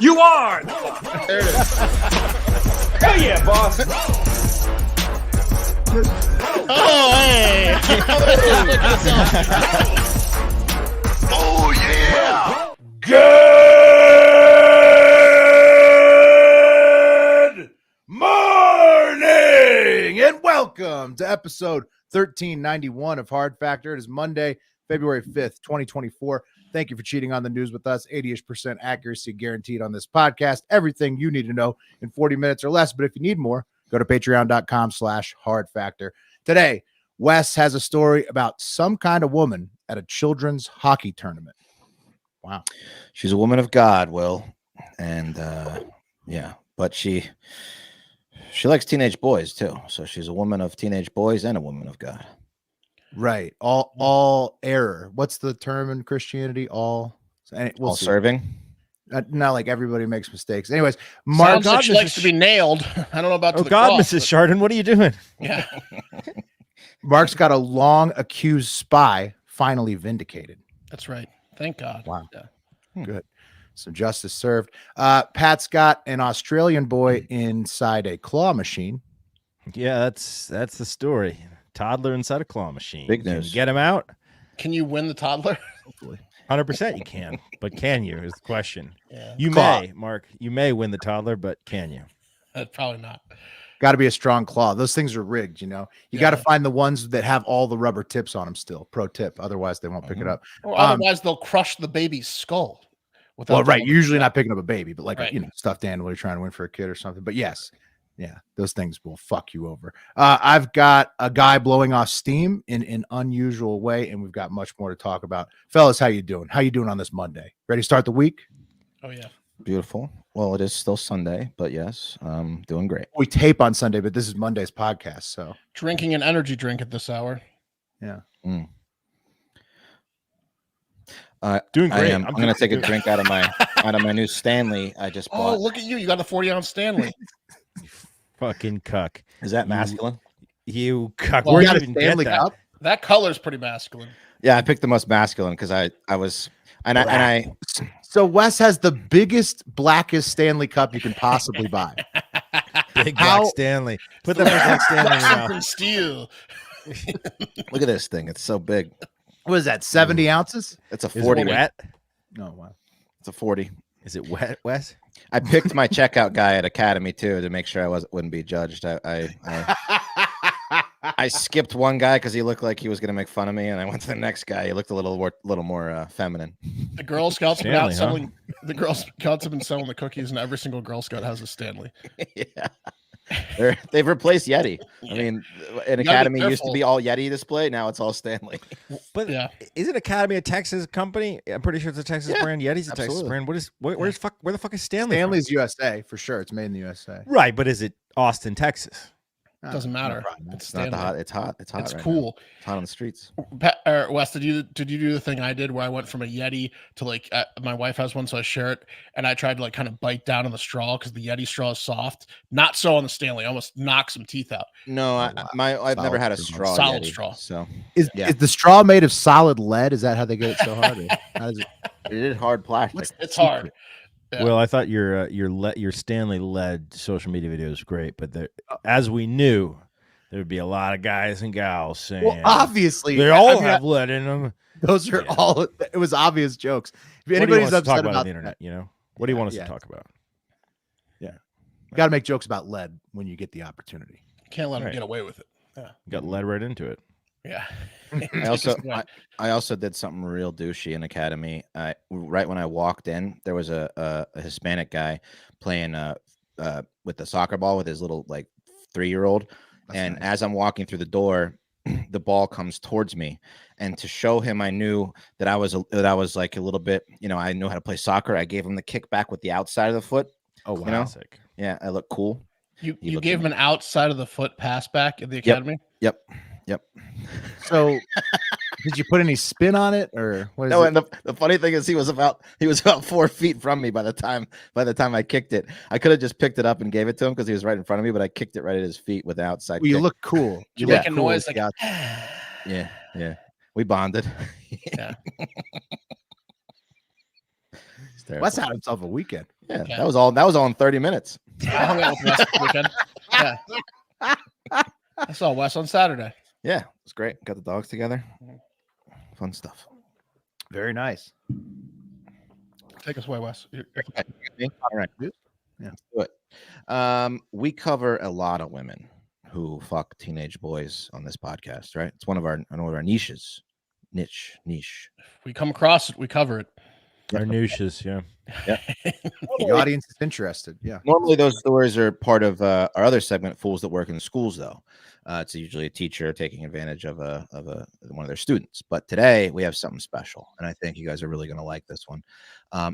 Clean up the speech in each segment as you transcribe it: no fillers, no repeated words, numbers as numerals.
You are! There it is. Hell yeah, boss! Oh, hey! Oh, yeah! Good morning and welcome to episode 1391 of Hard Factor. It is Monday, February 5th, 2024. Thank you for cheating on the news with us. 80% accuracy guaranteed on this podcast. Everything you need to know in 40 minutes or less. But if you need more, go to patreon.com/hardfactor. Today, Wes has a story about some kind of woman at a children's hockey tournament. Wow. She's a woman of God, Will. And yeah, but she likes teenage boys too. So she's a woman of teenage boys and a woman of God. Right. All error. What's the term in Christianity? All serving. Not like everybody makes mistakes. Anyways, Mark, Sounds like she likes to be nailed. I don't know about the cross, Mrs. Chardon, what are you doing? Yeah. Mark's got a long accused spy finally vindicated. That's right. Thank God. Wow. Yeah. Good. So justice served. Pat's got an Australian boy inside a claw machine. Yeah, that's the story. Toddler inside a claw machine. Big news. Get him out. Can you win the toddler? Hopefully. 100% you can, but can you is the question. Yeah. You Claw. may, Mark. You may win the toddler, but can you? Probably not. Got to be a strong claw. Those things are rigged, you know. You got to find the ones that have all the rubber tips on them still. Pro tip. Otherwise, they won't pick it up. Or otherwise, they'll crush the baby's skull. Well, right. Usually not picking up a baby, but like Right. a stuffed animal you're trying to win for a kid or something. But yes. Yeah, those things will fuck you over. I've got a guy blowing off steam in an unusual way, and we've got much more to talk about. Fellas, how you doing? How you doing on this Monday? Ready to start the week? Oh, yeah. Beautiful. Well, it is still Sunday, but yes, doing great. We tape on Sunday, but this is Monday's podcast, so Drinking an energy drink at this hour. yeah. Doing great. I'm going to take a drink out of my new Stanley I just Oh, bought. look at you. You got a 40-ounce Stanley. Fucking cuck. Is that masculine? You cuck. Well, Where You did got you a even get Stanley that? Cup? That color's pretty masculine. Yeah, I picked the most masculine because I was I So Wes has the biggest, blackest Stanley Cup you can possibly buy. Big How- Black Stanley. Put that Black Stanley in your mouth. Something steel. look at this thing. It's so big. What is that? 70 ounces? It's a Is 40. it wet? Oh wow. It's a 40. Is it wet, Wes? I picked my checkout guy at Academy too to make sure I wouldn't be judged. I skipped one guy because he looked like he was going to make fun of me, and I went to the next guy. He looked a little more feminine. The Girl Scouts have been Stanley, out selling. The Girl Scouts have been selling the cookies, and every single Girl Scout has a Stanley. Yeah, they've replaced Yeti. I mean, an be Academy used to careful. be all Yeti display. Now it's all Stanley. But Yeah. isn't Academy a Texas company? I'm pretty sure it's a Texas Yeah, brand. Yeti's a Texas absolutely. brand. Where the fuck is Stanley? from? Stanley's USA for sure. It's made in the USA. Right, but is it Austin, Texas? Doesn't matter. No problem. It's It's not Stanley. the hot. It's hot. It's hot. It's right cool. now. It's hot on the streets. Wes, did you do the thing I did where I went from a Yeti to like my wife has one, so I share it, and I tried to like kind of bite down on the straw because the Yeti straw is soft. Not so on the Stanley. I almost knocked some teeth out. No, I've never had a straw. Solid Yeti, straw. So Is the straw made of solid lead? Is that how they get it so hard? Or how does it? it is hard plastic. It's hard. Yeah. Well, I thought your Stanley led social media video was great, but as we knew, there would be a lot of guys and gals saying, Well, obviously, they all have lead in them. those are Yeah. all. It was obvious jokes. If What do you anybody's want us to talk upset about on about the internet? You know, what do you want us yeah. to talk about? you got to make jokes about lead when you get the opportunity. Can't let them Right. get away with it. You got led right into it. Yeah. I also did something real douchey in Academy. Right when I walked in, there was a Hispanic guy playing with the soccer ball with his little like 3-year-old, and nice. as I'm walking through the door, the ball comes towards me, and to show him I knew that I was like a little bit, I knew how to play soccer. I gave him the kick back with the outside of the foot. Oh, know? classic. Yeah, I look cool. You looked gave him an outside of the foot pass back at the academy? Yep. So, did you put any spin on it, or what is No, it? and the funny thing is he was about 4 feet from me by the time I kicked it. I could have just picked it up and gave it to him because he was right in front of me, but I kicked it right at his feet with the outside. Well, you kick. look cool. You look make a cool noise with like the Yeah. We bonded. yeah. Wes had himself a weekend. Yeah, that was all in 30 minutes. I hung out with Wes this weekend. Yeah. I saw Wes on Saturday. Yeah, it was great. Got the dogs together. Fun stuff. Very nice. Take us away, Wes. All right. Yeah. Let's do it. We cover a lot of women who fuck teenage boys on this podcast, right? It's one of our niches. Niche. If we come across it, we cover it. Our niches, yeah. The audience is interested. Yeah. Normally, those stories are part of our other segment, "Fools That Work in Schools." Though it's usually a teacher taking advantage of one of their students. But today we have something special, and I think you guys are really going to like this one.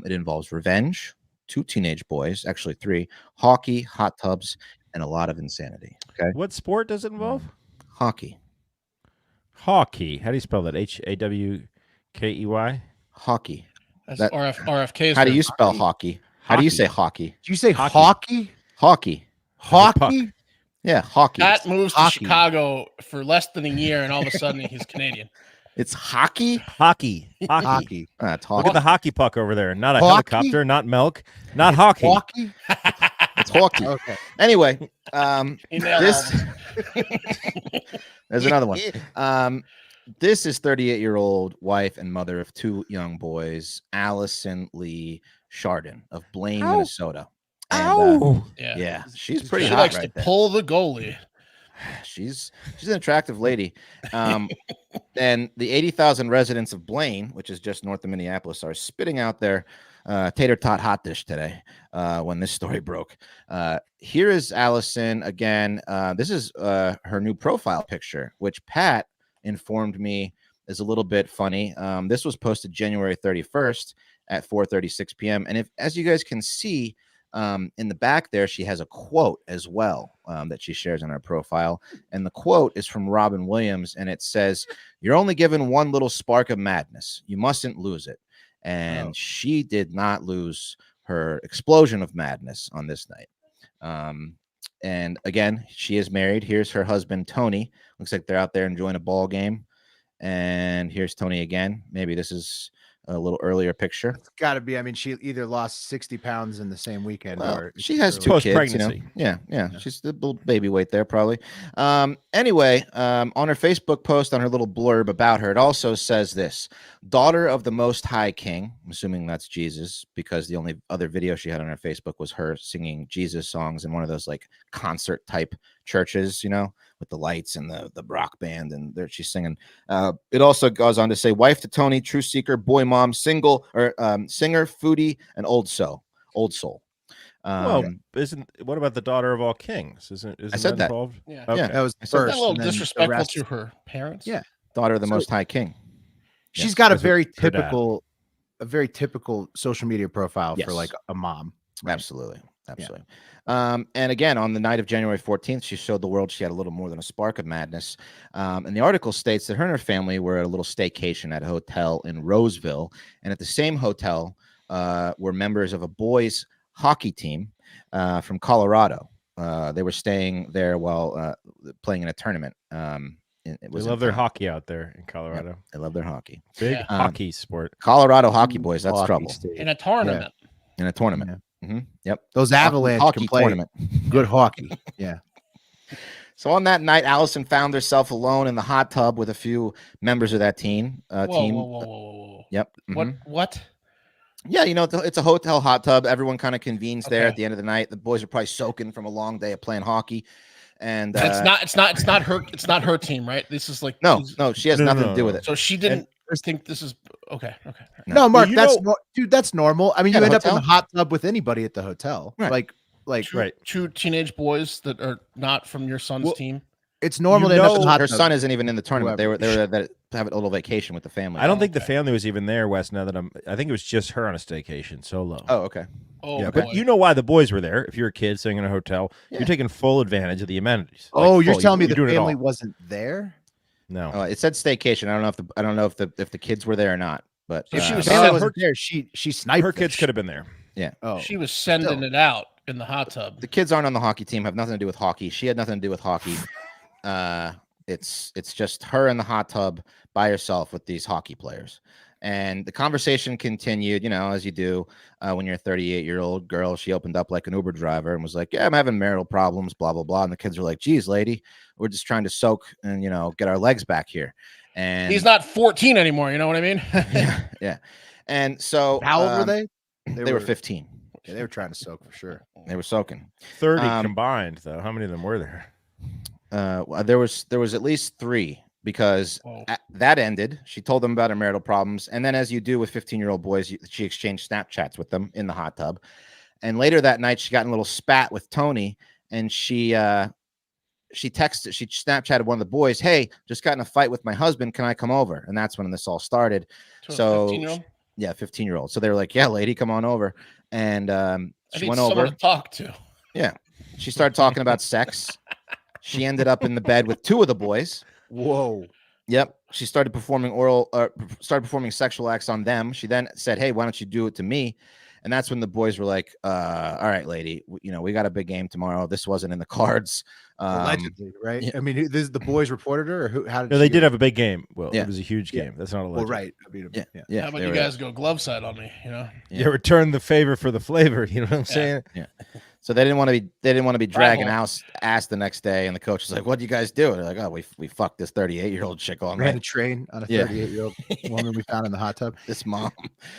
It involves revenge, 2 teenage boys, actually 3, hockey, hot tubs, and a lot of insanity. Okay, What sport does it involve? hockey, Hockey. How do you spell that? HAWKEY? hockey. That's That- RFK. How do you spell hockey? How do you say hockey? Did you say Hockey. hockey? Hockey. Hockey? Yeah, hockey. Pat moves to Hockey. Chicago for less than a year, and all of a sudden he's Canadian. It's hockey. Hockey. Hockey. It's Look hockey. at the hockey puck over there. Not a Hockey? helicopter, not milk, not hockey. Hockey? It's hockey. Okay. Anyway, He nailed this all there's another one. This is 38-year-old wife and mother of 2 young boys, Allison Lee Chardon of Blaine, Minnesota. And, yeah, she's pretty She hot likes right to there. pull the goalie. She's an attractive lady. And the 80,000 residents of Blaine, which is just north of Minneapolis, are spitting out their tater tot hot dish today when this story broke. Here is Allison again. This is her new profile picture, which Pat informed me is a little bit funny. This was posted January 31st at 4:36 p.m. And as you guys can see, in the back there, she has a quote as well that she shares on her profile. And the quote is from Robin Williams, and it says, "You're only given one little spark of madness. You mustn't lose it." And she did not lose her explosion of madness on this night. And again, she is married. Here's her husband, Tony. Looks like they're out there enjoying a ball game. And here's Tony again. Maybe this is a little earlier picture. It's got to be. I mean, she either lost 60 pounds in the same weekend, Well, or she has it's 2 early. kids. You know? Post-pregnancy. Yeah. She's a little baby weight there, probably. Anyway, on her Facebook post, on her little blurb about her, it also says this: "Daughter of the Most High King." I'm assuming that's Jesus, because the only other video she had on her Facebook was her singing Jesus songs in one of those like concert type churches, you know, with the lights and the rock band, and there she's singing. It also goes on to say, "Wife to Tony, true seeker, boy mom, single, or singer, foodie, and old soul." Well, what about the daughter of all kings? Isn't I said that. involved? Yeah. Okay. Yeah. That was I said first. That a little and then the disrespectful rest- to her parents. Yeah. Daughter of the So- Most High King. She's Yes. got a Was it very her dad? typical social media profile Yes. for like a mom. Absolutely. And again, on the night of January 14th, she showed the world she had a little more than a spark of madness. And the article states that her and her family were at a little staycation at a hotel in Roseville. And at the same hotel were members of a boys' hockey team from Colorado. They were staying there while playing in a tournament. They love their hockey out there in Colorado. They love their hockey. Big Yeah. hockey sport. Colorado hockey boys, that's Hockey trouble. state. In a tournament. In a tournament. Yep. Those Avalanche hockey can play tournament. good hockey. Yeah. So on that night, Allison found herself alone in the hot tub with a few members of that team. Whoa. Yep. What? Yeah, you know, it's a hotel hot tub. Everyone kind of convenes there Okay. at the end of the night. The boys are probably soaking from a long day of playing hockey. And It's not her team, right? This is like no, she has No, nothing no, to do no. with it. So she didn't think this is okay. No, Mark, you that's know- dude, that's normal. I mean, Yeah, you the end up in the hotel. hot tub with anybody at the hotel. Right. Like Right. 2 teenage boys that are not from your son's Well, team. it's normal You to end up in know the hot Her tub. son isn't even in the tournament. Whoever. They were there to have a little vacation with the family. I don't think the okay. family was even there, Wes. Now that I think it was just her on a staycation solo. Oh, okay. Oh, yeah, boy. but you know why the boys were there. If you're a kid staying in a hotel, Yeah. you're taking full advantage of the amenities. Oh, you're full. telling me You're the doing it family all. wasn't there? No. It said staycation. I don't know if the kids were there or not. But So she was The family her- wasn't there. She sniped. Her kids fish. could have been there. Oh, she was sending Still. it out in the hot tub. the kids aren't on the hockey team. Have nothing to do with hockey. She had nothing to do with hockey. It's just her in the hot tub by herself with these hockey players. And the conversation continued, as you do when you're a 38-year-old girl. She opened up like an Uber driver and was like, yeah, I'm having marital problems, blah, blah, blah. And the kids were like, geez, lady, we're just trying to soak and, get our legs back here. And he's not 14 anymore. You know what I mean? yeah. And so How old were they? They were 15. Yeah, they were trying to soak for sure. They were soaking. 30 combined, though. How many of them were there? There was at least 3. Because that ended. She told them about her marital problems. And then, as you do with 15-year-old boys, she exchanged Snapchats with them in the hot tub. And later that night, she got in a little spat with Tony. And she Snapchatted one of the boys, hey, just got in a fight with my husband. Can I come over? And that's when this all started. So 15-year-old? Yeah, 15-year-old. So they were like, yeah, lady, come on over. And she went over. To talk to. Yeah. She started talking about sex. She ended up in the bed with 2 of the boys. Whoa. Yep. She started performing sexual acts on them. She then said, hey, why don't you do it to me? And that's when the boys were like, all right, lady, we got a big game tomorrow. This wasn't in the cards. Allegedly, right? Yeah. I mean, the boys reported her, or who? How did? No, they did have a big game. Well, Yeah. it was a huge game. That's not a Well, legend. right. I mean, Yeah. How about you guys go glove side on me? Yeah. Return the favor for the flavor. You know what I'm saying? Yeah. So they didn't want to be dragging ass the next day, and the coach was like, "What do you guys do?" And they're like, "Oh, we fucked this 38-year-old chick all ran a night." train on a 38-year-old woman we found in the hot tub. This mom.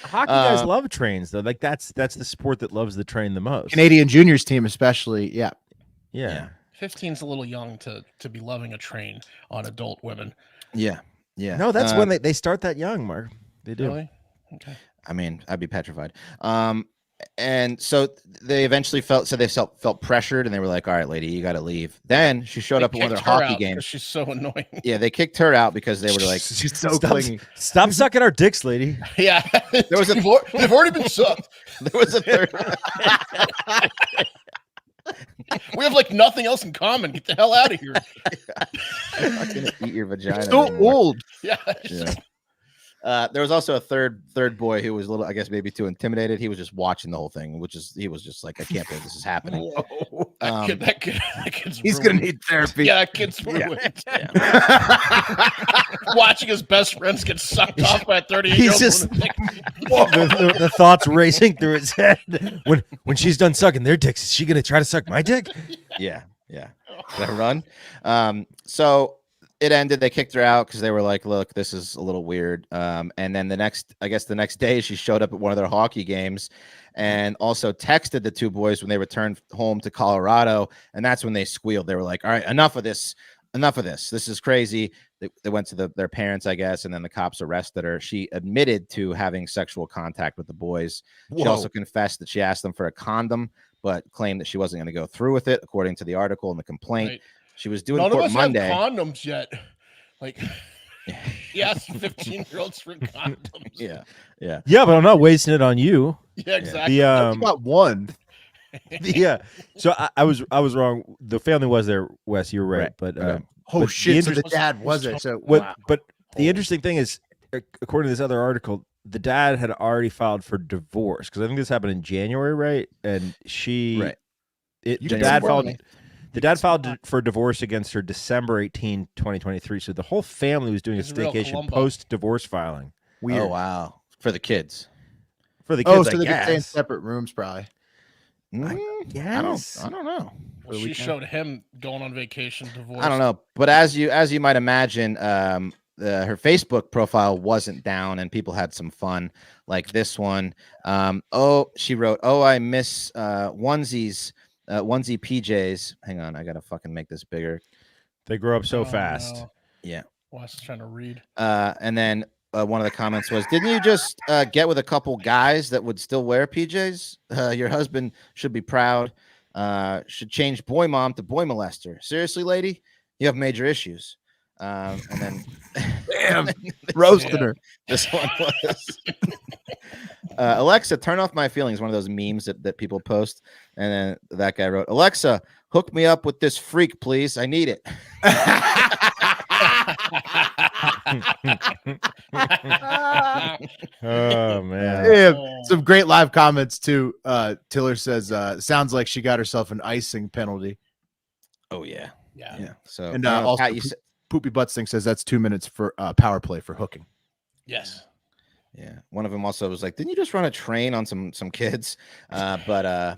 Hockey guys love trains, though. Like that's the sport that loves the train the most. Canadian juniors team, especially. Yeah. Yeah. 15's a little young to be loving a train on adult women. Yeah. No, that's when they start that young, Mark. They do. Really? Okay. I mean, I'd be petrified. And so they eventually felt pressured, and they were like, all right, lady, you got to leave. Then she showed up at one of their hockey games. She's so annoying. Yeah, they kicked her out because they were like, She's so clingy. Stop sucking our dicks, lady. Yeah. There was they've already been sucked. there was a third. We have like nothing else in common. Get the hell out of here. I'm not gonna eat your vagina. So anymore. old. Yeah. There was also a third boy who was a little, I guess, maybe too intimidated. He was just watching the whole thing, he was just like, I can't believe this is happening. Whoa. That kid's He's ruined. gonna need therapy. Yeah, that kid's ruined. Watching his best friends get sucked off by a 38-year-old He's just the thoughts racing through his head. When she's done sucking their dicks, is she gonna try to suck my dick? Yeah. Should I run? So it ended. They kicked her out because they were like, look, this is a little weird. And then the next day, she showed up at one of their hockey games and also texted the 2 boys when they returned home to Colorado. And that's when they squealed. They were like, all right, enough of this. This is crazy. They went to their parents, I guess, and then the cops arrested her. She admitted to having sexual contact with the boys. She also confessed that she asked them for a condom, but claimed that she wasn't going to go through with it, according to the article and the complaint. Right. She was doing None of us Monday. have condoms yet. Like, yes, 15-year-olds for condoms. Yeah, but I'm not wasting it on you. Yeah, exactly. Got one. So I was wrong. The family was there, Wes. You were right. But But shit! So the dad was it? So But the interesting thing is, according to this other article, the dad had already filed for divorce because I think this happened in January, right? And the dad filed for divorce against her December 18, 2023. So the whole family was doing a staycation post-divorce filing. Weird. Oh, wow. For the kids. For the kids, so they could stay in separate rooms, probably. Yes. I don't know. Well, she showed him going on vacation, divorce. I don't know. But as you might imagine, her Facebook profile wasn't down and people had some fun, like this one. She wrote, I miss onesies. Onesie PJs. Hang on, I gotta fucking make this bigger. They grow up so fast. No. Yeah. Wes is trying to read. And then one of the comments was, "Didn't you just get with a couple guys that would still wear PJs? Your husband should be proud. Should change boy mom to boy molester. Seriously, lady, you have major issues." And then, damn, roasted her. This one was. Alexa, turn off my feelings. One of those memes that people post. And then that guy wrote, Alexa, hook me up with this freak, please. I need it. Oh, man. Yeah, some great live comments, too. Tiller says, sounds like she got herself an icing penalty. Oh, yeah. Yeah. So, and also, Poopy Butts thing says that's 2 minutes for power play for hooking. Yes. Yeah. One of them also was like, "Didn't you just run a train on some kids?" Yeah.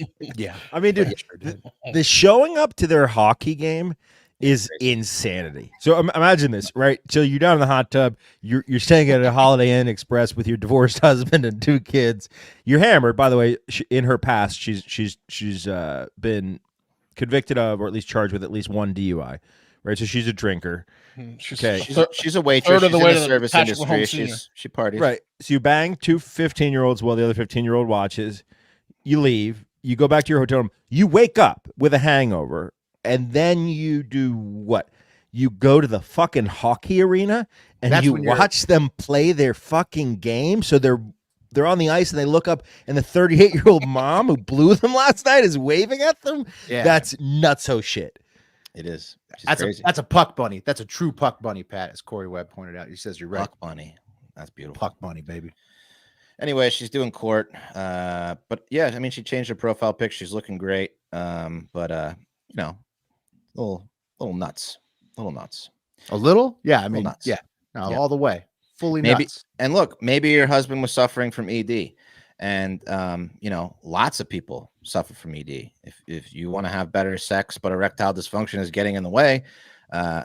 I mean, dude, Yeah, the showing up to their hockey game is crazy. insanity. So imagine this, right? So you're down in the hot tub, you're staying at a Holiday Inn Express with your divorced husband and 2 kids. You're hammered. By the way, in her past, she's been convicted of, or at least charged with at least 1 DUI. Right, so she's a drinker. Okay. She's a waitress. Third of the She's way in to the the service Patrick industry. Mahomes Senior. She parties. Right. So you bang 2 15-year-olds while the other 15-year-old watches. You leave. You go back to your hotel room. You wake up with a hangover, and then you do what? You go to the fucking hockey arena and That's you when you're- watch them play their fucking game. So they're on the ice and they look up, and the 38-year-old mom who blew them last night is waving at them. Yeah. That's nutso shit. It is. She's That's crazy. a puck bunny. That's a true puck bunny, Pat, as Corey Webb pointed out. He says you're right. Puck bunny. That's beautiful. Puck bunny, baby. Anyway, she's doing court. But yeah, I mean, she changed her profile pic. She's looking great. But you know, little nuts. Little nuts. A little? Yeah, I mean, nuts. yeah. No, Yeah. all the way. Fully Maybe nuts. and look, maybe your husband was suffering from ED. And you know, lots of people suffer from ED. If you want to have better sex, but erectile dysfunction is getting in the way,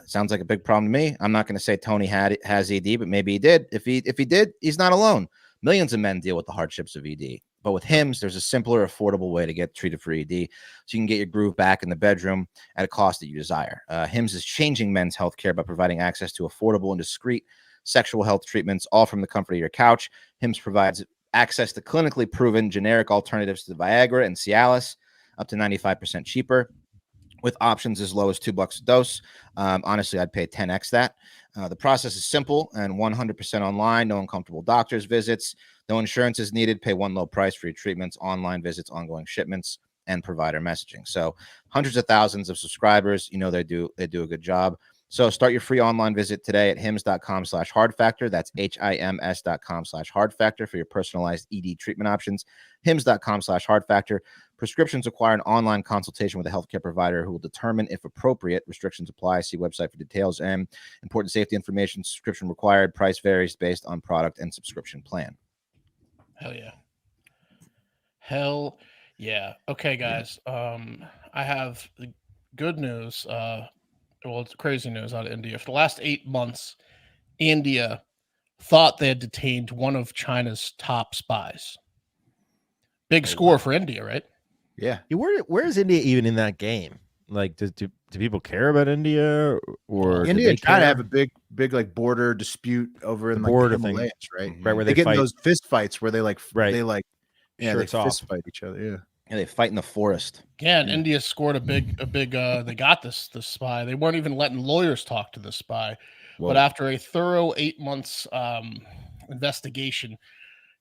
sounds like a big problem to me. I'm not going to say Tony has ED, but maybe he did. If he did, he's not alone. Millions of men deal with the hardships of ED. But with HIMSS, there's a simpler, affordable way to get treated for ED, so you can get your groove back in the bedroom at a cost that you desire. HIMSS is changing men's healthcare by providing access to affordable and discreet sexual health treatments, all from the comfort of your couch. HIMSS provides access to clinically proven generic alternatives to Viagra and Cialis, up to 95% cheaper, with options as low as $2 a dose. Honestly, I'd pay 10x that. The process is simple and 100% online. No uncomfortable doctor's visits. No insurance is needed. Pay one low price for your treatments, online visits, ongoing shipments, and provider messaging. So hundreds of thousands of subscribers. You know, they do a good job. So start your free online visit today at hims.com/hardfactor. That's HIMS.com/hardfactor for your personalized ED treatment options. hims.com/hardfactor. Prescriptions require an online consultation with a healthcare provider who will determine if appropriate. Restrictions apply. See website for details and important safety information. Subscription required. Price varies based on product and subscription plan. Hell yeah. Hell yeah. Okay, guys. I have good news. Well, it's crazy news out of India. For the last 8 months, India thought they had detained one of China's top spies. Big score for India, right? Yeah. Yeah, where is India even in that game? Like, do people care about India, or do India they and China care? have a big like border dispute over in The like border the thing. Himalayas, right? Right, where They they get in fight. those fist fights where they like Right. they like yeah, Shirts they off. fist fight each other. Yeah. Yeah, they fight in the forest. Yeah, and India scored a big they got this spy. They weren't even letting lawyers talk to the spy. Whoa. But after a thorough 8 months investigation,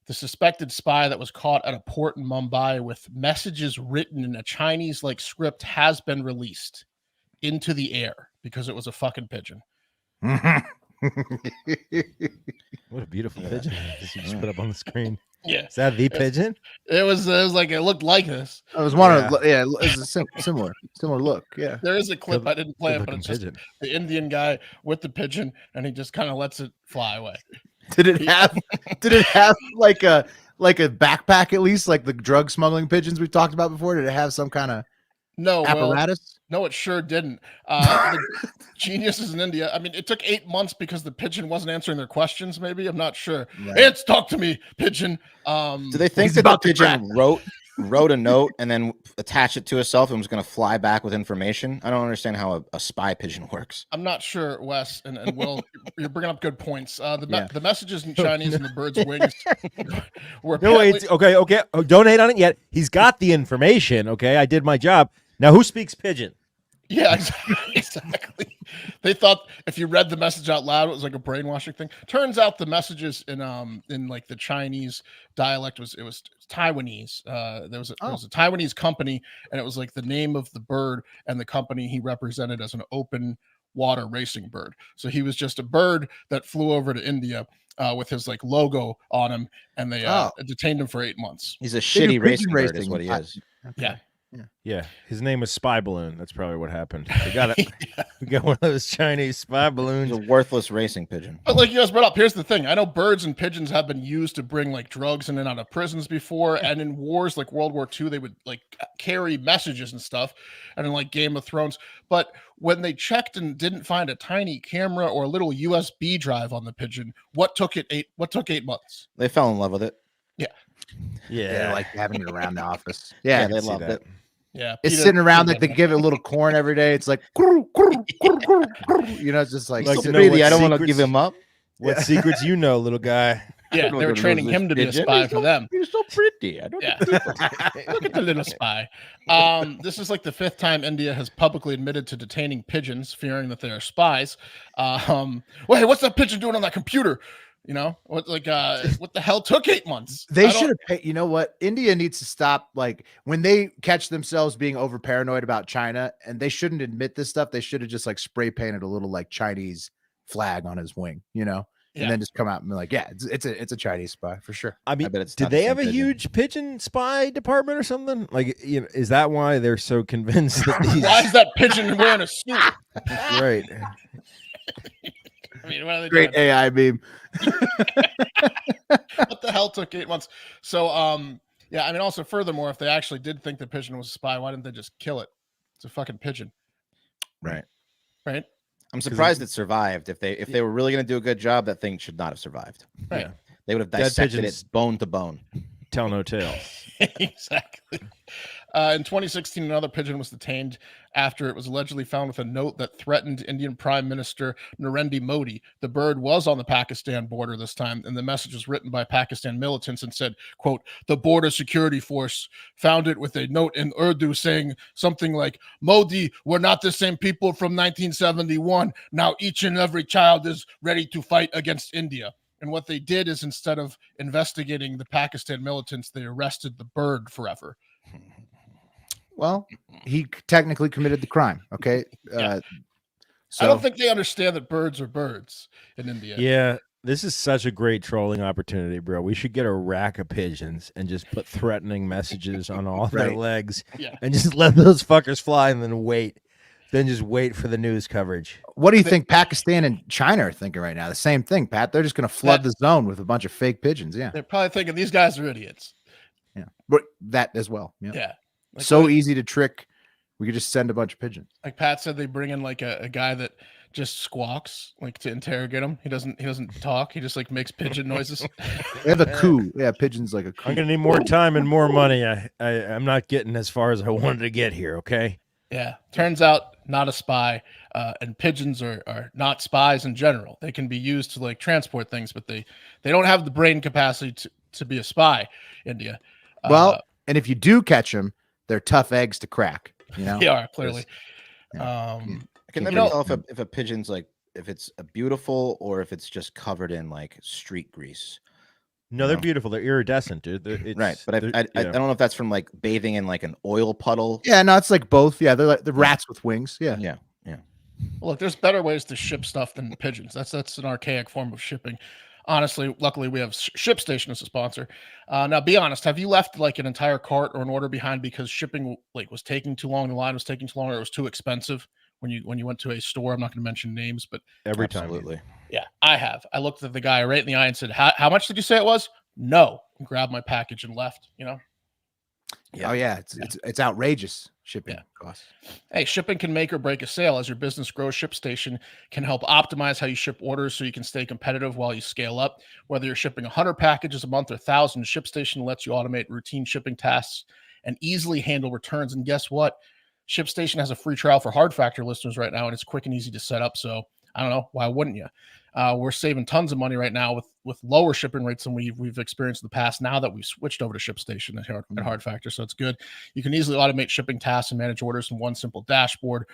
the suspected spy that was caught at a port in Mumbai with messages written in a Chinese like script has been released into the air because it was a fucking pigeon. What a beautiful pigeon you just put up on the screen. Yeah, Is that the pigeon? it was like it looked like this. I was one of it's a similar look. Yeah. There is a clip Good- I didn't play it, but Good-looking it's just pigeon. the Indian guy with the pigeon, and he just kind of lets it fly away. Did it have like a backpack at least, like the drug smuggling pigeons we've talked about before? Did it have some kind of No, well, apparatus? no, it sure didn't. The geniuses in India. I mean, it took 8 months because the pigeon wasn't answering their questions. Maybe I'm not sure. Right. It's talk to me, pigeon. Do they think He's that the about to pigeon wrote a note and then attached it to itself and was going to fly back with information? I don't understand how a spy pigeon works. I'm not sure, Wes and Will. You're bringing up good points. Yeah. The messages in Chinese and the bird's wings were No, wait. apparently- Okay. Oh, don't hate on it yet. He's got the information. Okay, I did my job. Now, who speaks pigeon? Yeah, exactly. They thought if you read the message out loud, it was like a brainwashing thing. Turns out the messages in like the Chinese dialect was Taiwanese. There was a Taiwanese company, and it was like the name of the bird and the company he represented as an open water racing bird. So he was just a bird that flew over to India with his like logo on him, and they detained him for 8 months. He's a They do shitty racing pigeon bird, is what he is. Yeah. Yeah, his name was Spy Balloon. That's probably what happened. We got it. We got one of those Chinese spy It's balloons. a worthless racing pigeon. But like you guys brought up, here's the thing. I know birds and pigeons have been used to bring like drugs in and out of prisons before. And in wars like World War II, they would like carry messages and stuff. And in like Game of Thrones. But when they checked and didn't find a tiny camera or a little USB drive on the pigeon, what took 8 months? They fell in love with it. Yeah, like having it around the office. Yeah, Yeah, they loved it. Yeah. it's Peter- sitting around Peter like they got give it a little corn every day. It's like, you know, it's just like, Like So to know pretty, what I don't want to secrets- give him up. What secrets you know, little guy? Yeah, they were training him to be a spy for them. You're so pretty. I don't. Yeah. Look at the little spy. This is like the 5th time India has publicly admitted to detaining pigeons, fearing that they are spies. Wait, what's that pigeon doing on that computer? You know, what the hell took 8 months? they should have paid. You know what? India needs to stop. Like when they catch themselves being over paranoid about China, and they shouldn't admit this stuff. They should have just like spray painted a little like Chinese flag on his wing, you know, Yeah. and then just come out and be like, yeah, it's a Chinese spy for sure. I mean, bet it's did not the they same have a pigeon. huge pigeon spy department or something? Like, you know, is that why they're so convinced that these? Why is that pigeon wearing a suit? Right. I mean, what are they Great doing? AI beam. What the hell took 8 months? So, yeah, I mean, also furthermore, if they actually did think the pigeon was a spy, why didn't they just kill it? It's a fucking pigeon, Right. right? I'm surprised it survived. If they were really going to do a good job, that thing should not have survived. Right. Yeah. They would have Dead dissected pigeons. it bone to bone. Tell no tales. Exactly. In 2016, another pigeon was detained after it was allegedly found with a note that threatened Indian Prime Minister Narendra Modi. The bird was on the Pakistan border this time, and the message was written by Pakistan militants and said, quote, "The border security force found it with a note in Urdu saying something like, 'Modi, we're not the same people from 1971. Now each and every child is ready to fight against India.'" And what they did is instead of investigating the Pakistan militants, they arrested the bird forever. Well, he technically committed the crime. Okay. Yeah. So I don't think they understand that birds are birds in India. Yeah, this is such a great trolling opportunity, bro. We should get a rack of pigeons and just put threatening messages on all their Right. legs Yeah. and just let those fuckers fly and then wait. Then just wait for the news coverage. what do you think Pakistan and China are thinking right now? The same thing, Pat. They're just going to flood the zone with a bunch of fake pigeons. Yeah. They're probably thinking these guys are idiots. Yeah. But that as well. Yeah. Yeah. Like, So easy to trick. We could just send a bunch of pigeons. like Pat said, they bring in like a guy that just squawks like to interrogate him. He doesn't talk. He just like makes pigeon noises. They have a coup. Yeah. Pigeons like a coup. I'm gonna need more time and more money. I'm not getting as far as I wanted to get here. Okay. Yeah. Turns out not a spy. And pigeons are not spies in general. They can be used to like transport things, but they don't have the brain capacity to be a spy. India. Well, and if you do catch them, they're tough eggs to crack. You know. they are clearly. Yeah. I can You never know- tell if a pigeon's like if it's a beautiful or if it's just covered in like street grease. No, they're No. beautiful. They're iridescent, dude. Right, but I don't know if that's from like bathing in like an oil puddle. Yeah. No, it's like both. Yeah. They're like the rats with wings. Yeah. Yeah. Look, there's better ways to ship stuff than pigeons. That's an archaic form of shipping. Honestly, luckily we have ShipStation as a sponsor. Now, be honest, have you left like an entire cart or an order behind because shipping like was taking too long, the line was taking too long, or it was too expensive when you went to a store? I'm not going to mention names, but every time. Absolutely. yeah, I have. I looked at the guy right in the eye and said, "How much did you say it was?" No, and grabbed my package and left. You know. Yeah. Oh yeah. It's outrageous shipping Yeah. costs. Hey, shipping can make or break a sale. As your business grows, ShipStation can help optimize how you ship orders so you can stay competitive while you scale up. Whether you're shipping 100 packages a month or thousands, ShipStation lets you automate routine shipping tasks and easily handle returns. And guess what? ShipStation has a free trial for Hard Factor listeners right now, and it's quick and easy to set up. So I don't know, why wouldn't you? We're saving tons of money right now with lower shipping rates than we've experienced in the past. Now that we've switched over to ShipStation at Hard Factor, so it's good. You can easily automate shipping tasks and manage orders in one simple dashboard.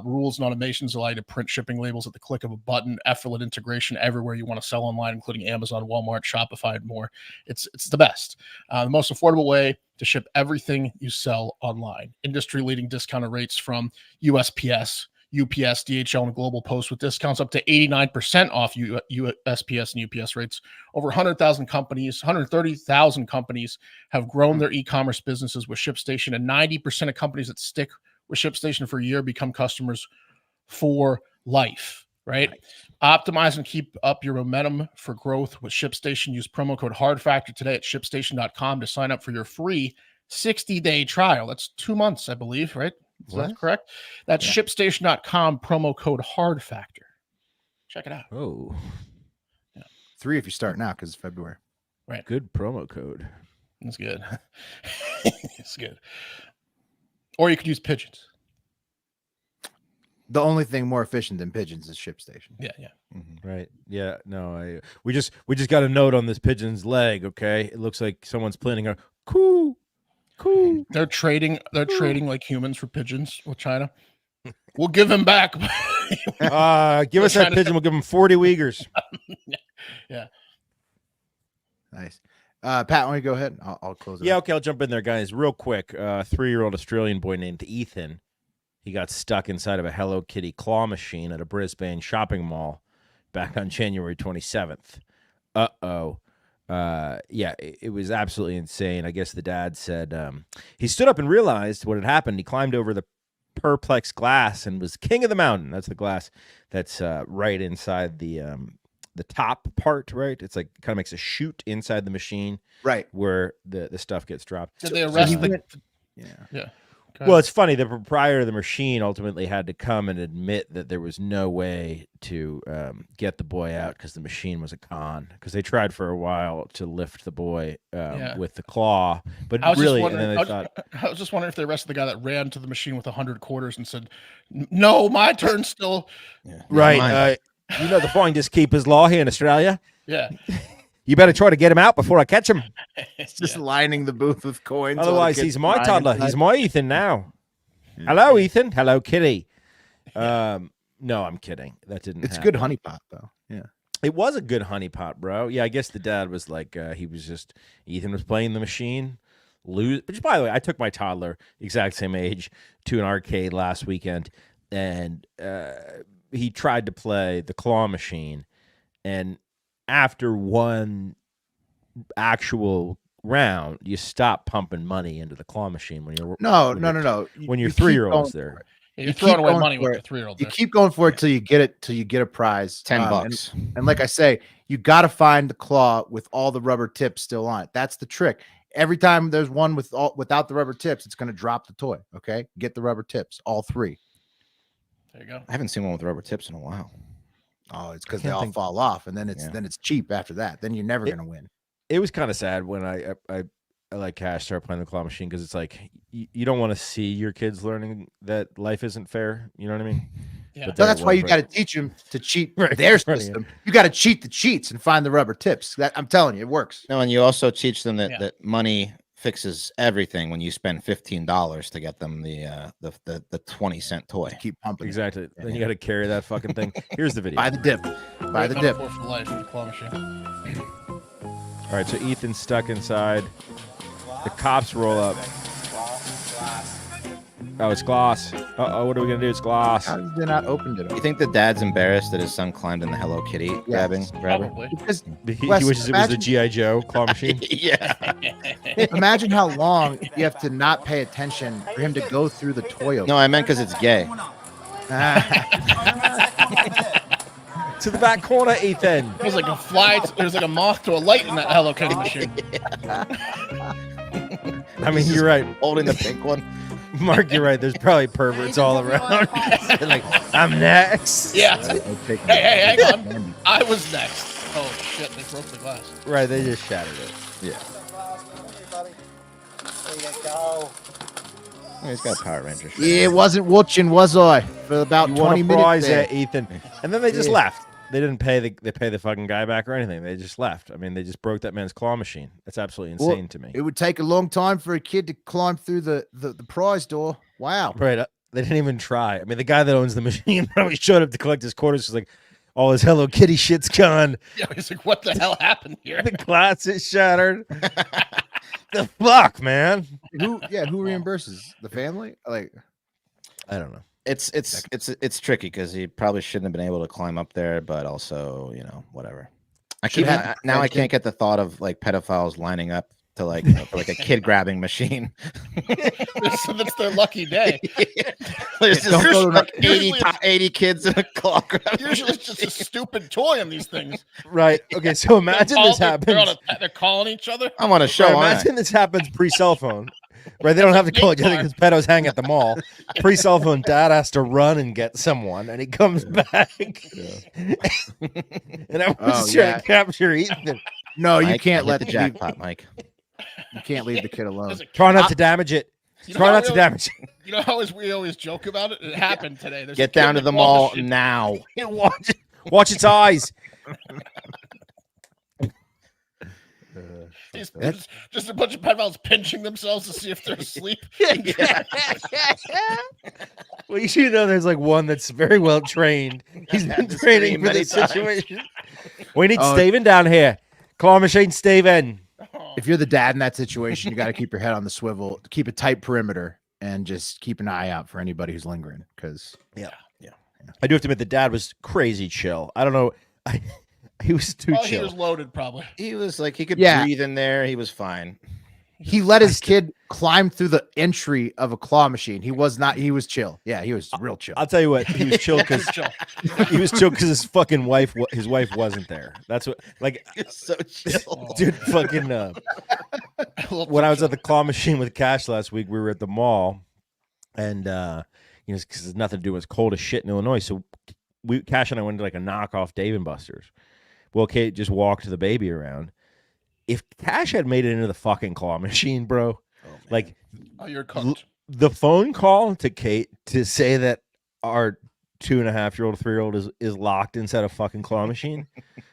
Rules and automations allow you to print shipping labels at the click of a button. Effortless integration everywhere you want to sell online, including Amazon, Walmart, Shopify, and more. It's the best, the most affordable way to ship everything you sell online. Industry-leading discounted rates from USPS, UPS, DHL, and Global Post with discounts up to 89% off USPS and UPS rates. Over 130,000 companies have grown their e-commerce businesses with ShipStation, and 90% of companies that stick with ShipStation for a year become customers for life, right? Nice. Optimize and keep up your momentum for growth with ShipStation. Use promo code HARDFactor today at ShipStation.com to sign up for your free 60-day trial. That's 2 months, I believe, right? Is that correct? That's ShipStation.com, promo code HARDFactor. Check it out. Oh. Yeah. 3 if you start now because it's February. Right. Good promo code. That's good. It's good. Or you could use Pigeons. The only thing more efficient than Pigeons is ShipStation. Yeah. Mm-hmm. Right. Yeah. No, we just got a note on this Pigeon's leg, okay? It looks like someone's planning a cool. They're trading like humans for pigeons with China. We'll give them back. Give us that pigeon. We'll give them 40 Uyghurs. Yeah. Nice. Pat, why don't you go ahead? I'll close it. Yeah, okay, I'll jump in there, guys. Real quick. 3-year-old Australian boy named Ethan. He got stuck inside of a Hello Kitty claw machine at a Brisbane shopping mall back on January 27th. Uh-oh. Yeah, it was absolutely insane. I guess the dad said he stood up and realized what had happened. He climbed over the perplex glass and was king of the mountain. That's the glass that's right inside the top part, right? It's like kind of makes a chute inside the machine, right, where the stuff gets dropped. Did they arrest Yeah. Well, it's funny. The proprietor of the machine ultimately had to come and admit that there was no way to get the boy out because the machine was a con. Because they tried for a while to lift the boy with the claw, but really, and then they thought. I was just wondering if they arrested the guy that ran to the machine with 100 quarters and said, "No, my turn still." Yeah. Right. You know the finders keepers law here in Australia. Yeah. You better try to get him out before I catch him. It's just lining the booth with coins. Otherwise, he's my toddler. He's my Ethan now. Hello, Ethan. Hello, Kitty. No, I'm kidding. That didn't. It's good honeypot, though. Yeah, it was a good honeypot, bro. Yeah, I guess the dad was like, Ethan was playing the machine. Which, by the way, I took my toddler, exact same age, to an arcade last weekend, and he tried to play the claw machine, and after one actual round, you stop pumping money into the claw machine when you're no. When your 3-year-old's there, you're throwing away money with your 3-year-old. You keep going for it till you get it, till you get a prize. $10. And like I say, you got to find the claw with all the rubber tips still on it. That's the trick. Every time there's one without the rubber tips, it's going to drop the toy. Okay, get the rubber tips, all 3. There you go. I haven't seen one with rubber tips in a while. Oh, it's because they all fall off, and then it's cheap after that. Then you're never gonna win. It was kind of sad when I like Cash started playing the claw machine because it's like you don't want to see your kids learning that life isn't fair. You know what I mean? Yeah. So that's why you got to teach them to cheat their system. You got to cheat the cheats and find the rubber tips. I'm telling you, it works. No, and you also teach them that money fixes everything when you spend $15 to get them the 20-cent toy. Keep pumping. Exactly. Then you got to carry that fucking thing. Here's the video. Buy the dip. Buy the dip. For life with the claw machine. All right, so Ethan's stuck inside. The cops roll up. Oh, it's glass. Uh-oh, what are we going to do? It's glass. How did they not open it up? You think the dad's embarrassed that his son climbed in the Hello Kitty grabber? Probably. Because he wishes it was the G.I. Joe claw machine. Yeah. Imagine how long you have to not pay attention for him to go through the toy opener. No, I meant because it's gay. To the back corner, Ethan. There's like a fly. There's like a moth to a light in that Hello Kitty machine. I mean, you're right. Holding the pink one. Mark, you're right. There's probably perverts all around. Like, I'm next. Yeah. Hey, hang on. I was next. Oh, shit. They broke the glass. Right. They just shattered it. Yeah. Oh, he's got a Power Ranger shirt. Yeah, it wasn't watching, was I? For about you 20 minutes. Prize there, Ethan. And then they just left. They didn't pay the fucking guy back or anything. They just left. I mean, they just broke that man's claw machine. That's absolutely insane to me. It would take a long time for a kid to climb through the prize door. Wow. Right. They didn't even try. I mean, the guy that owns the machine probably showed up to collect his quarters. He's like, all his Hello Kitty shit's gone. Yeah, he's like, what the hell happened here? The glass is shattered. The fuck, man? Who reimburses? The family? Like, I don't know. It's tricky because he probably shouldn't have been able to climb up there, but also, whatever. I can't get the thought of like pedophiles lining up to like for like a kid grabbing machine. That's their lucky day. There's just like 80 kids in a claw grab. Usually it's just a stupid toy on these things. Right. Okay. So imagine this happens. They're calling each other. I'm on a show. Imagine this happens pre-cell phone. Right, they don't have to call each other because pedos hang at the mall. Pre-cell phone, dad has to run and get someone, and he comes back. And everyone's trying to capture Ethan. No, you Mike, can't let the jackpot, Mike. You can't leave the kid alone. Try not to damage it. Try not to damage it. You know how we always joke about it? It happened today. There's Get down to the mall now. Watch its eyes. Just a bunch of pedophiles pinching themselves to see if they're asleep. Well, you should know there's like one that's very well trained. He's been training for this situation. We need Steven down here. Claw machine, Steven. If you're the dad in that situation, you got to keep your head on the swivel, keep a tight perimeter, and just keep an eye out for anybody who's lingering. Because I do have to admit the dad was crazy chill. I don't know. He was too chill. He was loaded, probably. He was like, he could breathe in there. He was fine. He let his kid climb through the entry of a claw machine. He was chill. Yeah, he was real chill. I'll tell you what, he was chill because his fucking wife, wasn't there. That's what, like, so chill, dude. Fucking. When I was at the claw machine with Cash last week, we were at the mall, and because there's nothing to do. It's cold as shit in Illinois, so Cash and I went to like a knockoff Dave and Buster's. Well, Kate just walked the baby around. If Cash had made it into the fucking claw machine, bro, you're cooked. The phone call to Kate to say that our 2.5-year-old, 3-year-old is locked inside a fucking claw machine.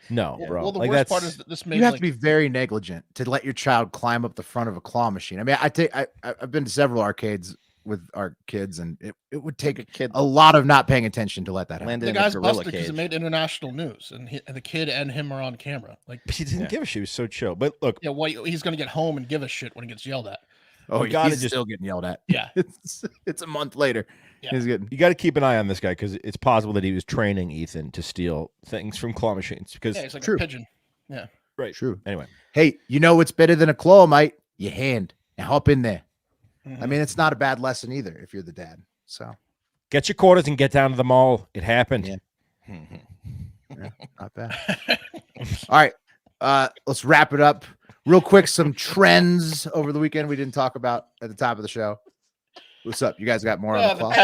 No, bro. Well, the worst part is that this made you have to be very negligent to let your child climb up the front of a claw machine. I mean, I've been to several arcades with our kids, and it would take a lot of not paying attention to let that happen. The guy's busted because it made international news, and the kid and him are on camera. Like, he didn't give a shit. He was so chill. But look, he's gonna get home and give a shit when he gets yelled at. Oh, he's still getting yelled at. Yeah, it's a month later. Yeah. He's getting. You got to keep an eye on this guy because it's possible that he was training Ethan to steal things from claw machines. Because it's like a pigeon. Yeah, right. True. Anyway, hey, you know what's better than a claw, mate? Your hand. Now hop in there. I mean, it's not a bad lesson either if you're the dad. So get your quarters and get down to the mall. It happened. Yeah, not bad. All right. Let's wrap it up real quick. Some trends over the weekend we didn't talk about at the top of the show. What's up? You guys got more on the claw? The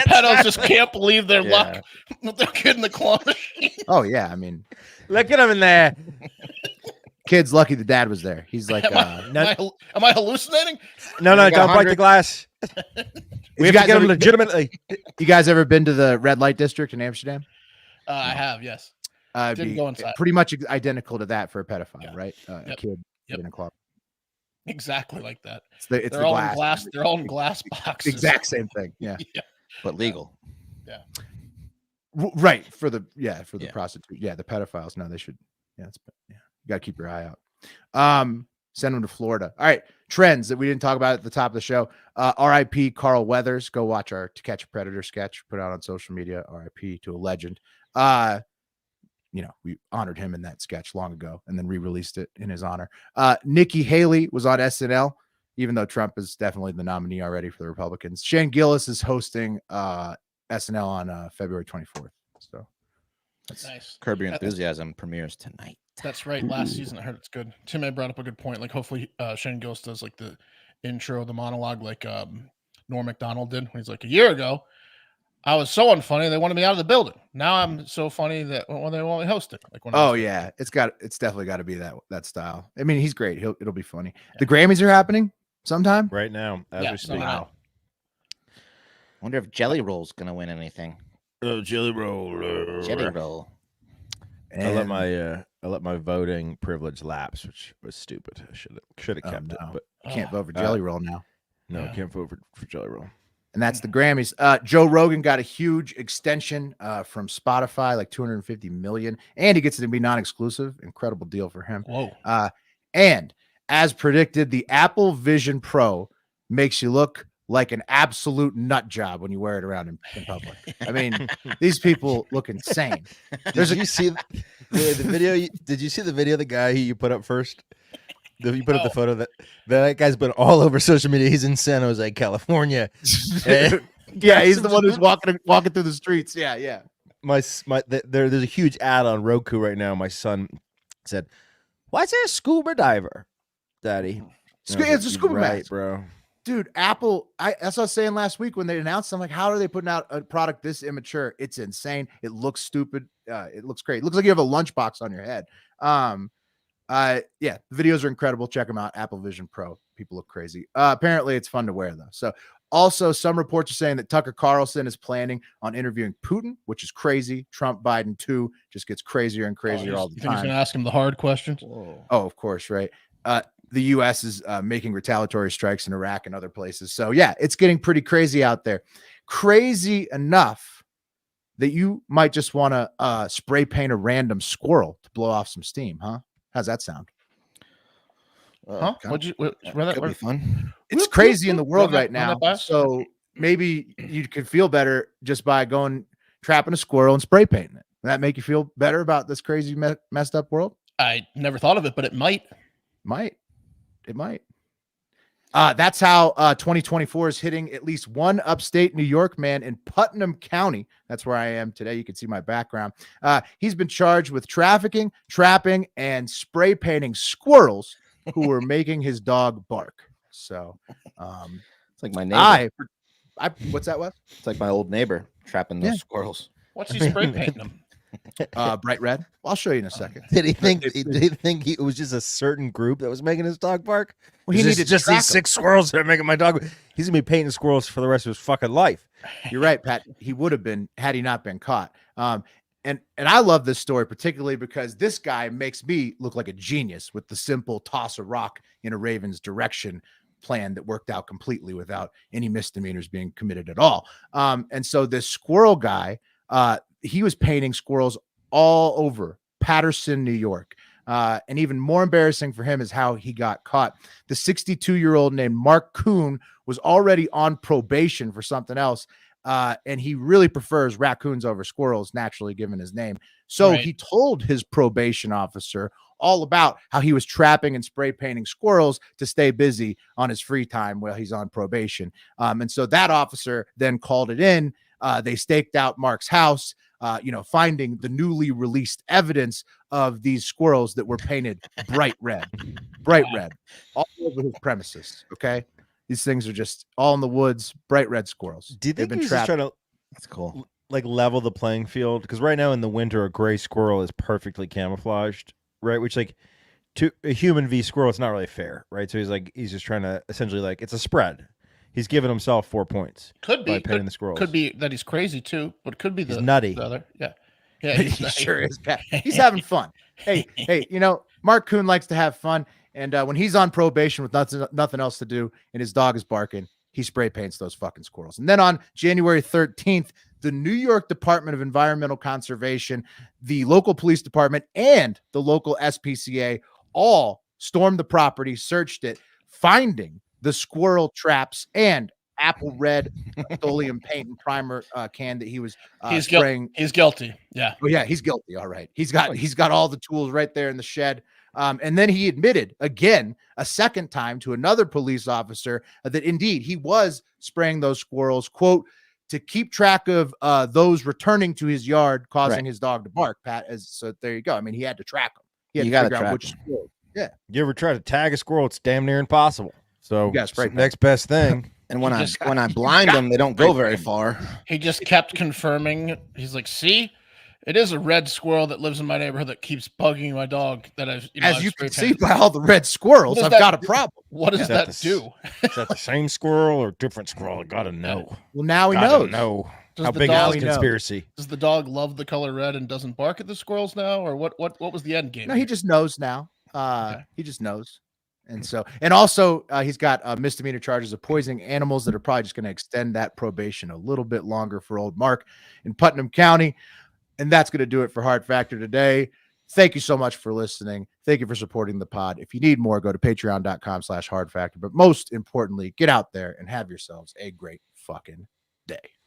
pedos just can't believe their luck with their kid in the claw machine. Oh, yeah. I mean, look at him in there. Kid's lucky the dad was there. He's like, am I hallucinating? No, don't break the glass. We have to get him legitimately. You guys ever been to the red light district in Amsterdam? I have, yes. Didn't go inside. Pretty much identical to that for a pedophile, right? A kid in a club. Exactly like that. They're all in glass. They're all in glass boxes. Exact same thing. Yeah. But legal. Yeah. Right. For the prostitute. Yeah. The pedophiles. No, they should. Yeah. You got to keep your eye out. Send them to Florida. All right. Trends that we didn't talk about at the top of the show. RIP Carl Weathers. Go watch our To Catch a Predator sketch. Put out on social media. RIP to a legend. We honored him in that sketch long ago and then re-released it in his honor. Nikki Haley was on SNL, even though Trump is definitely the nominee already for the Republicans. Shane Gillis is hosting SNL on February 24th. So that's nice. Curb Your Enthusiasm premieres tonight. That's right. Last season, I heard it's good. Tim brought up a good point. Like, hopefully Shane Gillis does like the intro, the monologue, like Norm Macdonald did. He's like, a year ago, I was so unfunny they wanted me out of the building. Now I'm so funny that they want me hosting. Like, it's definitely got to be that style. I mean, he's great. It'll be funny. Yeah. The Grammys are happening sometime right now as we speak. Wow. Wonder if Jelly Roll's gonna win anything. Oh, Jelly Roll. Jelly Roll. I let my voting privilege lapse, which was stupid. I should have kept it, but you can't vote for Jelly Roll now. No, can't vote for Jelly Roll. And that's the Grammys. Joe Rogan got a huge extension from Spotify, like $250 million, and he gets it to be non-exclusive. Incredible deal for him. Whoa! And as predicted, the Apple Vision Pro makes you look like an absolute nut job when you wear it around in public. I mean, these people look insane. Did you see the video? Did you see the video of the guy who you put up first? You put up the photo that guy's been all over social media. He's in San Jose, California. Yeah, he's the one who's walking through the streets. Yeah. There's a huge ad on Roku right now. My son said, "Why is there a scuba diver, Daddy?" It's a scuba mask, bro. Dude, Apple, that's what I was saying last week when they announced, I'm like, how are they putting out a product this immature? It's insane. It looks stupid. It looks great. It looks like you have a lunchbox on your head. The videos are incredible. Check them out. Apple Vision Pro. People look crazy. Apparently it's fun to wear though. So also some reports are saying that Tucker Carlson is planning on interviewing Putin, which is crazy. Trump, Biden too, just gets crazier and crazier all the You think he's time. going to ask him the hard questions? Oh, of course. Right. The U.S. is making retaliatory strikes in Iraq and other places. So, yeah, it's getting pretty crazy out there. Crazy enough that you might just want to spray paint a random squirrel to blow off some steam, huh? How's that sound? Huh? Could be fun. It's crazy in the world right now. So maybe you could feel better just by going trapping a squirrel and spray painting it. Would that make you feel better about this crazy messed up world? I never thought of it, but it might. It might. That's how 2024 is hitting at least one upstate New York man in Putnam County. That's where I am today. You can see my background. He's been charged with trafficking, trapping, and spray painting squirrels who were making his dog bark. So it's like my neighbor. What's that, Wes? It's like my old neighbor trapping those squirrels. What's he spray painting them? Bright red. I'll show you in a second. Did he think it was just a certain group that was making his dog bark? Well, he needed just these 6 squirrels that are making my dog. He's gonna be painting squirrels for the rest of his fucking life. You're right, Pat. He would have been had he not been caught. And I love this story particularly because this guy makes me look like a genius with the simple toss a rock in a raven's direction plan that worked out completely without any misdemeanors being committed at all. And so this squirrel guy, he was painting squirrels all over Patterson, New York. And even more embarrassing for him is how he got caught. The 62-year-old named Mark Kuhn was already on probation for something else. And he really prefers raccoons over squirrels, naturally given his name. So he told his probation officer all about how he was trapping and spray painting squirrels to stay busy on his free time while he's on probation. And so that officer then called it in. They staked out Mark's house, finding the newly released evidence of these squirrels that were painted bright red, all over his premises. Okay. These things are just all in the woods, bright red squirrels. Do you think he's just trying to That's cool. like level the playing field? Because right now in the winter, a gray squirrel is perfectly camouflaged, right? Which like to a human v squirrel, it's not really fair, right? So he's just trying to essentially like it's a spread. He's given himself 4 points. Could be by painting the squirrels. Could be that he's crazy too, but could be he's nutty. The other. Yeah, he sure is. He's having fun. Hey, Mark Kuhn likes to have fun, and when he's on probation with nothing else to do, and his dog is barking, he spray paints those fucking squirrels. And then on January 13th, the New York Department of Environmental Conservation, the local police department, and the local SPCA all stormed the property, searched it, finding the squirrel traps and apple red petroleum paint and primer can that he was spraying. He's guilty. Yeah. Oh yeah, he's guilty. All right. He's got all the tools right there in the shed. And then he admitted again, a second time to another police officer that indeed he was spraying those squirrels, quote, to keep track of those returning to his yard, causing his dog to bark, Pat. So there you go. I mean, he had to track them. You got to figure out which squirrel. Yeah. You ever try to tag a squirrel? It's damn near impossible. So right next best thing. And when I blind them, they don't go very far. He just kept confirming. He's like, see, it is a red squirrel that lives in my neighborhood that keeps bugging my dog. That As you can see by all the red squirrels, I've got a problem. What does that do? Is that the same squirrel or different squirrel? I gotta know. Well, now he knows. No. How big is this conspiracy? Does the dog love the color red and doesn't bark at the squirrels now, or what was the end game? No, he just knows now. He just knows. And also he's got misdemeanor charges of poisoning animals that are probably just going to extend that probation a little bit longer for old Mark in Putnam County. And that's going to do it for Hard Factor today. Thank you so much for listening. Thank you for supporting the pod. If you need more, go to patreon.com/hardfactor. But most importantly, get out there and have yourselves a great fucking day.